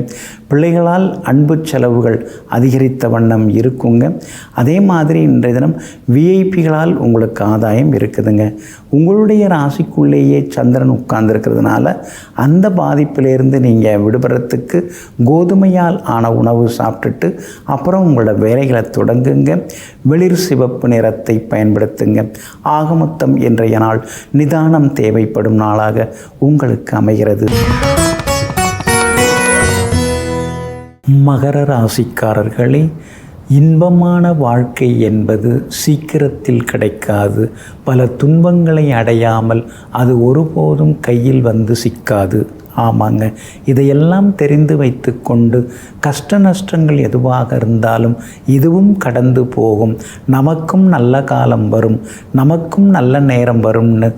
பிள்ளைகளால் அன்பு செலவுகள் அதிகரித்த வண்ணம் இருக்குங்க. அதே மாதிரி இன்றைய தினம் விஐபிகளால் உங்களுக்கு ஆதாயம் இருக்குதுங்க. உங்களுடைய ராசிக்குள்ளேயே சந்திரன் உட்கார்ந்துருக்கிறதுனால அந்த பாதிப்பிலேருந்து நீங்கள் விடுபடுறதுக்கு கோதுமையால் ஆன உணவு சாப்பிட்டுட்டு அப்புறம் உங்களோட வேலைகளை தொடங்குங்க. வெளிர் சிவப்பு நிறத்தை பயன்படுத்துங்க. ஆகமொத்தம் இன்றைய நாள் நிதானம் தேவைப்படும் நாளாக உங்களுக்கு அமைகிறது. மகர ராசிக்காரர்களே, இன்பமான வாழ்க்கை என்பது சீக்கிரத்தில் கிடைக்காது. பல துன்பங்களை அடையாமல் அது ஒருபோதும் கையில் வந்து சிக்காது. ஆமாங்க, இதையெல்லாம் தெரிந்து வைத்து கொண்டு கஷ்ட நஷ்டங்கள் எதுவாக இருந்தாலும் இதுவும் கடந்து போகும், நமக்கும் நல்ல காலம் வரும், நமக்கும் நல்ல நேரம் வரும்னு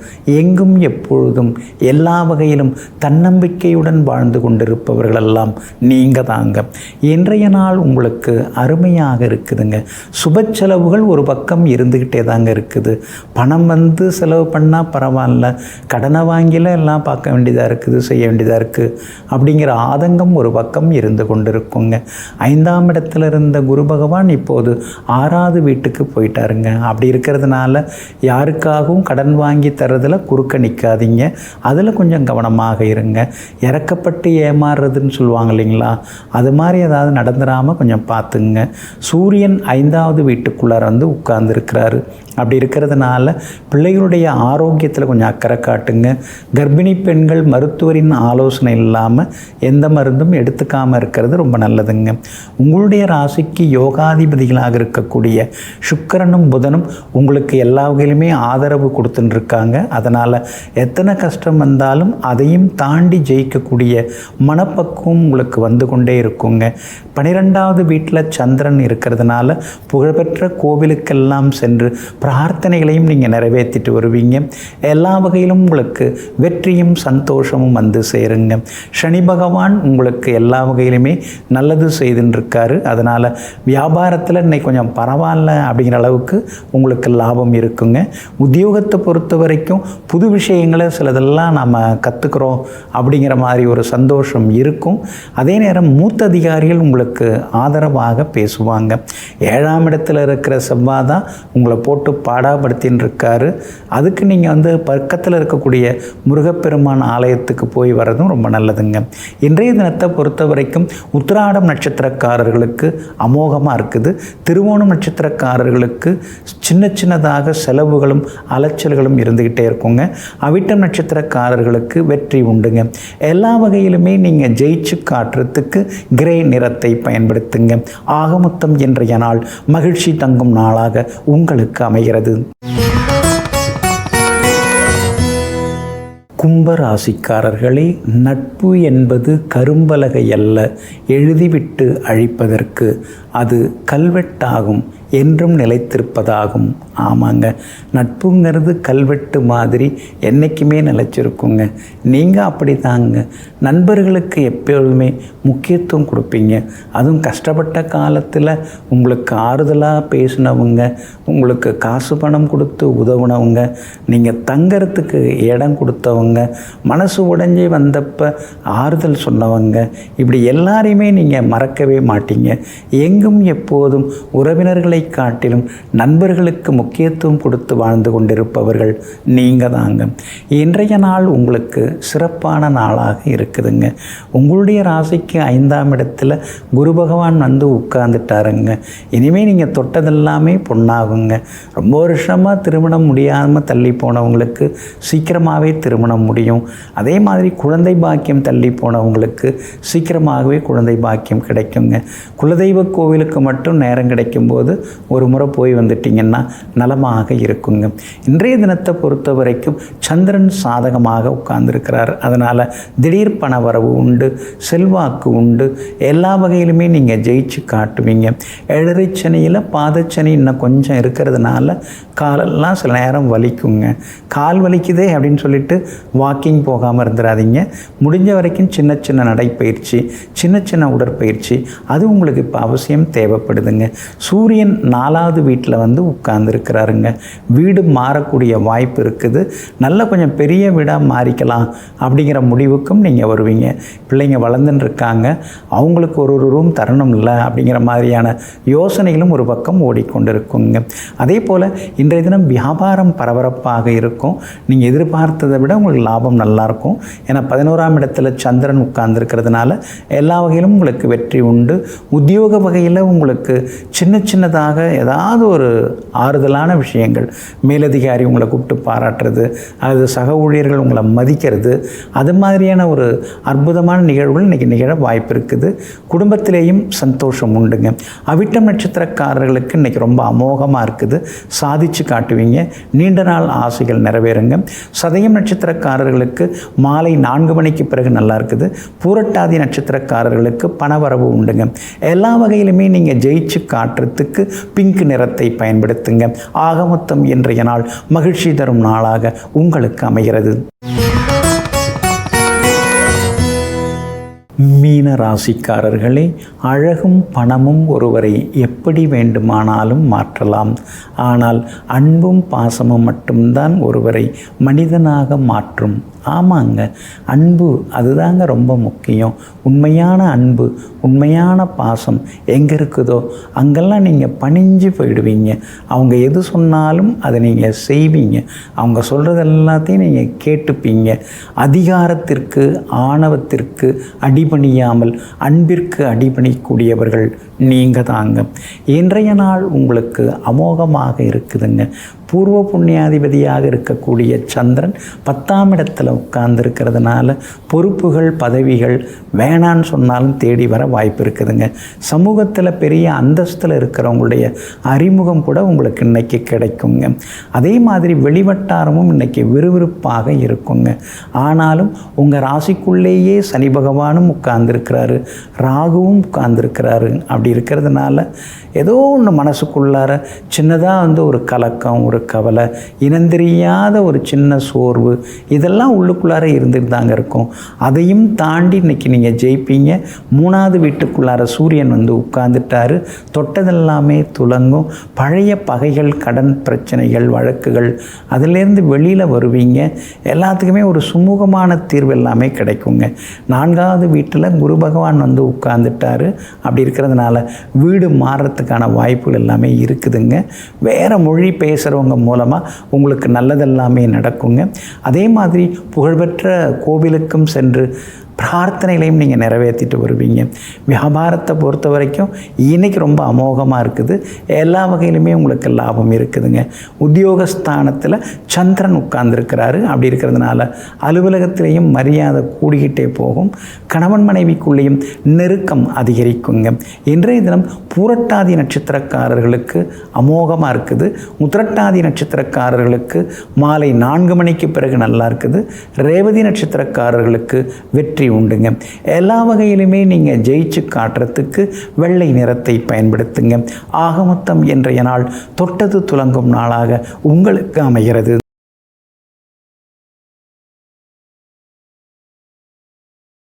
எங்கும் எப்பொழுதும் எல்லா வகையிலும் தன்னம்பிக்கையுடன் வாழ்ந்து கொண்டிருப்பவர்களெல்லாம் நீங்கள் தாங்க. இன்றைய நாள் உங்களுக்கு அருமையாக இருக்குதுங்க. சுப செலவுகள் ஒரு பக்கம் இருந்துக்கிட்டே தாங்க இருக்குது. பணம் வந்து செலவு பண்ணால் பரவாயில்ல, கடனை வாங்கில எல்லாம் பார்க்க வேண்டியதாக இருக்குது, செய்ய வேண்டியதாக இருக்குது அப்படிங்கிற ஆதங்கம் ஒரு பக்கம் இருந்து கொண்டிருக்குங்க. 5ஆம் இடத்துல இருந்த குரு பகவான் இப்போது 6வது வீட்டுக்கு போயிட்டாருங்க. அப்படி இருக்கிறதுனால யாருக்காகவும் கடன் வாங்கி தரதில் குறுக்க நிற்காதீங்க. அதில் கொஞ்சம் கவனமாக இருங்க. இறக்கப்பட்டு ஏமாறுறதுன்னு சொல்லுவாங்க இல்லைங்களா, அது மாதிரி ஏதாவது நடந்துடாமல் கொஞ்சம் பார்த்துங்க. சூரியன் 5வது வீட்டுக்குள்ளார வந்து உட்கார்ந்துருக்கிறாரு. அப்படி இருக்கிறதுனால பிள்ளைகளுடைய ஆரோக்கியத்தில் கொஞ்சம் அக்கறை காட்டுங்க. கர்ப்பிணி பெண்கள் மருத்துவரின் ஆலோசனை இல்லாமல் எந்த மருந்தும் எடுத்துக்காமல் இருக்கிறது ரொம்ப நல்லதுங்க. உங்களுடைய ராசிக்கு யோகாதிபதிகளாக இருக்கக்கூடிய சுக்கிரனும் புதனும் உங்களுக்கு எல்லா வகையிலுமே ஆதரவு கொடுத்துட்டு இருக்காங்க. அதனால் எத்தனை கஷ்டம் வந்தாலும் அதையும் தாண்டி ஜெயிக்கக்கூடிய மனப்பக்குவம் உங்களுக்கு வந்து கொண்டே இருக்குங்க. 12வது வீட்டில் சந்திரன் இருக்கிறதுனால புகழ்பெற்ற கோவிலுக்கெல்லாம் சென்று பிரார்த்தனைகளையும் நீங்கள் நிறைவேற்றிட்டு வருவீங்க. எல்லா வகையிலும் உங்களுக்கு வெற்றியும் சந்தோஷமும் வந்து சேருங்க. சனி பகவான் உங்களுக்கு எல்லா வகையிலுமே நல்லது செய்துருக்காரு. அதனால் வியாபாரத்தில் இன்னைக்கு கொஞ்சம் பரவாயில்ல அப்படிங்கிற அளவுக்கு உங்களுக்கு லாபம் இருக்குங்க. உத்தியோகத்தை பொறுத்த வரைக்கும் புது விஷயங்களை சிலதெல்லாம் நம்ம கற்றுக்குறோம் அப்படிங்கிற மாதிரி ஒரு சந்தோஷம் இருக்கும். அதே நேரம் மூத்த அதிகாரிகள் உங்களுக்கு ஆதரவாக பேசுவாங்க. 7ஆம் இடத்துல இருக்கிற செவ்வாய் தான் உங்களை போட்டு பாடாப்படுத்தின்னு இருக்காரு. அதுக்கு நீங்கள் வந்து பக்கத்தில் இருக்கக்கூடிய முருகப்பெருமான் ஆலயத்துக்கு போய் வர்றதும் ரொம்ப நல்லதுங்க. இன்றைய தினத்தை பொறுத்த வரைக்கும் உத்திராடம் நட்சத்திரக்காரர்களுக்கு அமோகமாக இருக்குது. திருவோணம் நட்சத்திரக்காரர்களுக்கு சின்ன சின்னதாக செலவுகளும் அலைச்சல்களும் இருந்துக்கிட்டே இருக்குங்க. அவிட்டம் நட்சத்திரக்காரர்களுக்கு வெற்றி உண்டுங்க. எல்லா வகையிலுமே நீங்கள் ஜெயிச்சு காட்டுறதுக்கு கிரே நிறத்தை பயன்படுத்துங்க. ஆகமொத்தம் இன்றைய நாள் மகிழ்ச்சி தங்கும் நாளாக உங்களுக்கு அமைகிறது. கும்பராசிக்காரர்களே, நட்பு என்பது கரும்பலகை அல்ல, எழுதிவிட்டு அழிப்பதற்கு. அது கல்வெட்டாகும், என்றும் நிலைத்திருப்பதாகும். ஆமாங்க, நட்புங்கிறது கல்வெட்டு மாதிரி என்றைக்குமே நிலைச்சிருக்குங்க. நீங்கள் அப்படி தாங்க. நண்பர்களுக்கு எப்பொழுதுமே முக்கியத்துவம் கொடுப்பீங்க. அதுவும் கஷ்டப்பட்ட காலத்தில் உங்களுக்கு ஆறுதலாக பேசினவங்க, உங்களுக்கு காசு பணம் கொடுத்து உதவுனவங்க, நீங்கள் தங்கறதுக்கு இடம் கொடுத்தவங்க, மனசு உடைஞ்சி வந்தப்போ ஆறுதல் சொன்னவங்க, இப்படி எல்லாரையுமே நீங்கள் மறக்கவே மாட்டீங்க. எங்கும் எப்போதும் உறவினர்களை காட்டிலும் நண்பர்களுக்கு முக்கியத்துவம் கொடுத்து வாழ்ந்து கொண்டிருப்பவர்கள் நீங்கள் தாங்க. இன்றைய நாள் உங்களுக்கு சிறப்பான நாளாக இருக்குதுங்க. உங்களுடைய ராசிக்கு 5ஆம் இடத்துல குரு பகவான் வந்து உட்கார்ந்துட்டாருங்க. இனிமேல் நீங்கள் தொட்டதெல்லாமே பொண்ணாகுங்க. ரொம்ப வருஷமாக திருமணம் முடியாமல் தள்ளி போனவங்களுக்கு சீக்கிரமாகவே திருமணம் முடியும். அதே மாதிரி குழந்தை பாக்கியம் தள்ளி போனவங்களுக்கு சீக்கிரமாகவே குழந்தை பாக்கியம் கிடைக்குங்க. குலதெய்வ கோவிலுக்கு மட்டும் நேரம் கிடைக்கும்போது ஒரு முறை போய் வந்துட்டிங்கன்னா நலமாக இருக்குங்க. இன்றைய தினத்தை பொறுத்த வரைக்கும் சந்திரன் சாதகமாக உட்கார்ந்துருக்கிறார். அதனால் திடீர் பண வரவு உண்டு, செல்வாக்கு உண்டு. எல்லா வகையிலுமே நீங்கள் ஜெயிச்சு காட்டுவீங்க. 7.5 சனியில் பாதச்சனி இன்னும் கொஞ்சம் இருக்கிறதுனால காலெல்லாம் சில நேரம் வலிக்குங்க. கால் வலிக்குதே அப்படின்னு சொல்லிட்டு வாக்கிங் போகாமல் இருந்துடாதீங்க. முடிஞ்ச வரைக்கும் சின்ன சின்ன நடைப்பயிற்சி, சின்ன சின்ன உடற்பயிற்சி அது உங்களுக்கு இப்போ அவசியம் தேவைப்படுதுங்க. சூரியன் 4வது வீட்டில் வந்து உட்கார்ந்துருக்கிறாருங்க. வீடு மாறக்கூடிய வாய்ப்பு இருக்குது. நல்ல கொஞ்சம் பெரிய வீடாக மாறிக்கலாம் அப்படிங்கிற முடிவுக்கும் நீங்கள் வருவீங்க. பிள்ளைங்க வளர்ந்துன்னு இருக்காங்க, அவங்களுக்கு ஒரு ரூம் தரணும் இல்லை அப்படிங்கிற மாதிரியான யோசனைகளும் ஒரு பக்கம் ஓடிக்கொண்டு இருக்குங்க. அதே போல் இன்றைய தினம் வியாபாரம் பரபரப்பாக இருக்கும். நீங்கள் எதிர்பார்த்ததை விட உங்களுக்கு லாபம் நல்லாயிருக்கும். ஏன்னா 11ஆம் இடத்துல சந்திரன் உட்கார்ந்துருக்கிறதுனால எல்லா வகையிலும் உங்களுக்கு வெற்றி உண்டு. உத்தியோக வகையில் உங்களுக்கு சின்னதாக ஏதாவது ஒரு ஆறுதலான விஷயங்கள், மேலதிகாரி உங்களை கூப்பிட்டு பாராட்டுறது, அல்லது சக ஊழியர்கள் உங்களை மதிக்கிறது, அது மாதிரியான ஒரு அற்புதமான நிகழ்வுகள் இன்றைக்கி நிகழ வாய்ப்பு இருக்குது. குடும்பத்திலேயும் சந்தோஷம் உண்டுங்க. அவிட்டம் நட்சத்திரக்காரர்களுக்கு இன்றைக்கி ரொம்ப அமோகமாக இருக்குது. சாதிச்சு காட்டுவீங்க. நீண்ட நாள் ஆசைகள் நிறைவேறுங்க. சதயம் நட்சத்திரக்காரர்களுக்கு மாலை 4 மணிக்கு பிறகு நல்லா இருக்குது. பூரட்டாதி நட்சத்திரக்காரர்களுக்கு பணவரவு உண்டுங்க. எல்லா வகையிலுமே நீங்கள் ஜெயிச்சு காட்டுறதுக்கு பிங்க் நிறத்தை பயன்படுத்துங்க. ஆக மொத்தம் இன்றைய நாள் மகிழ்ச்சி தரும் நாளாக உங்களுக்கு அமைகிறது. மீன ராசிக்காரர்களே, அழகும் பணமும் ஒருவரை எப்படி வேண்டுமானாலும் மாற்றலாம். ஆனால் அன்பும் பாசமும் மட்டும்தான் ஒருவரை மனிதனாக மாற்றும். ஆமாங்க, அன்பு அதுதாங்க ரொம்ப முக்கியம். உண்மையான அன்பு, உண்மையான பாசம் எங்கே இருக்குதோ அங்கெல்லாம் நீங்கள் பணிஞ்சு போயிடுவீங்க. அவங்க எது சொன்னாலும் அதை நீங்கள் செய்வீங்க. அவங்க சொல்கிறது எல்லாத்தையும் நீங்கள் கேட்டுப்பீங்க. அதிகாரத்திற்கு ஆணவத்திற்கு அடிபணியாமல் அன்பிற்கு அடிபணிக்கூடியவர்கள் நீங்கள் தாங்க. இன்றைய நாள் உங்களுக்கு அமோகமாக இருக்குதுங்க. பூர்வ புண்ணியாதிபதியாக இருக்கக்கூடிய சந்திரன் 10ஆம் இடத்துல உட்கார்ந்துருக்கிறதுனால பொறுப்புகள் பதவிகள் வேணான்னு சொன்னாலும் தேடி வர வாய்ப்பு இருக்குதுங்க. சமூகத்தில் பெரிய அந்தஸ்தில் இருக்கிறவங்களுடைய அறிமுகம் கூட உங்களுக்கு இன்றைக்கி கிடைக்குங்க. அதே மாதிரி வெளிவட்டாரமும் இன்றைக்கி விறுவிறுப்பாக இருக்குங்க. ஆனாலும் உங்கள் ராசிக்குள்ளேயே சனி பகவானும் உட்கார்ந்துருக்கிறாரு, ராகுவும் உட்கார்ந்துருக்கிறாரு. அப்படி இருக்கிறதுனால ஏதோ ஒன்று மனசுக்குள்ளார சின்னதாக ஒரு கலக்கம், ஒரு கவலை, இனந்தெரியாத ஒரு சின்ன சோர்வு, இதெல்லாம் உள்ளுக்குள்ளார இருந்துட்டு தாங்க இருக்கும். அதையும் தாண்டி இன்றைக்கி நீங்கள் ஜெயிப்பீங்க. 3வது வீட்டுக்குள்ளார சூரியன் உட்கார்ந்துட்டாரு. தொட்டதெல்லாமே துலங்கும். பழைய பகைகள், கடன் பிரச்சனைகள், வழக்குகள், அதிலேருந்து வெளியில் வருவீங்க. எல்லாத்துக்குமே ஒரு சுமூகமான தீர்வு எல்லாமே கிடைக்குங்க. 4வது வீட்டில் குரு பகவான் உட்கார்ந்துட்டாரு. அப்படி இருக்கிறதுனால வீடு மாறுறதுக்கான வாய்ப்புகள் எல்லாமே இருக்குதுங்க. வேறு மொழி பேசுகிறவங்க மூலமாக உங்களுக்கு நல்லதெல்லாமே நடக்குங்க. அதே மாதிரி புகழ்பெற்ற கோவிலுக்கும் சென்று பிரார்த்தனைகளையும் நீங்கள் நிறைவேற்றிட்டு வருவீங்க. வியாபாரத்தை பொறுத்த வரைக்கும் இன்றைக்கி ரொம்ப அமோகமாக இருக்குது. எல்லா வகையிலுமே உங்களுக்கு லாபம் இருக்குதுங்க. உத்தியோகஸ்தானத்தில் சந்திரன் உட்கார்ந்துருக்கிறாரு. அப்படி இருக்கிறதுனால அலுவலகத்திலையும் மரியாதை கூடிக்கிட்டே போகும். கணவன் மனைவிக்குள்ளேயும் நெருக்கம் அதிகரிக்குங்க. இன்றைய தினம் பூரட்டாதி நட்சத்திரக்காரர்களுக்கு அமோகமாக இருக்குது. உத்திரட்டாதி நட்சத்திரக்காரர்களுக்கு மாலை 4 மணிக்கு பிறகு நல்லா இருக்குது. ரேவதி நட்சத்திரக்காரர்களுக்கு வெற்றி உண்டுங்க. எல்லா வகையிலுமே நீங்கள் ஜெயிச்சு காட்டுறதுக்கு வெள்ளை நிறத்தை பயன்படுத்துங்க. ஆக மொத்தம் இன்றைய நாள் தொட்டது துலங்கும் நாளாக உங்களுக்கு அமைகிறது.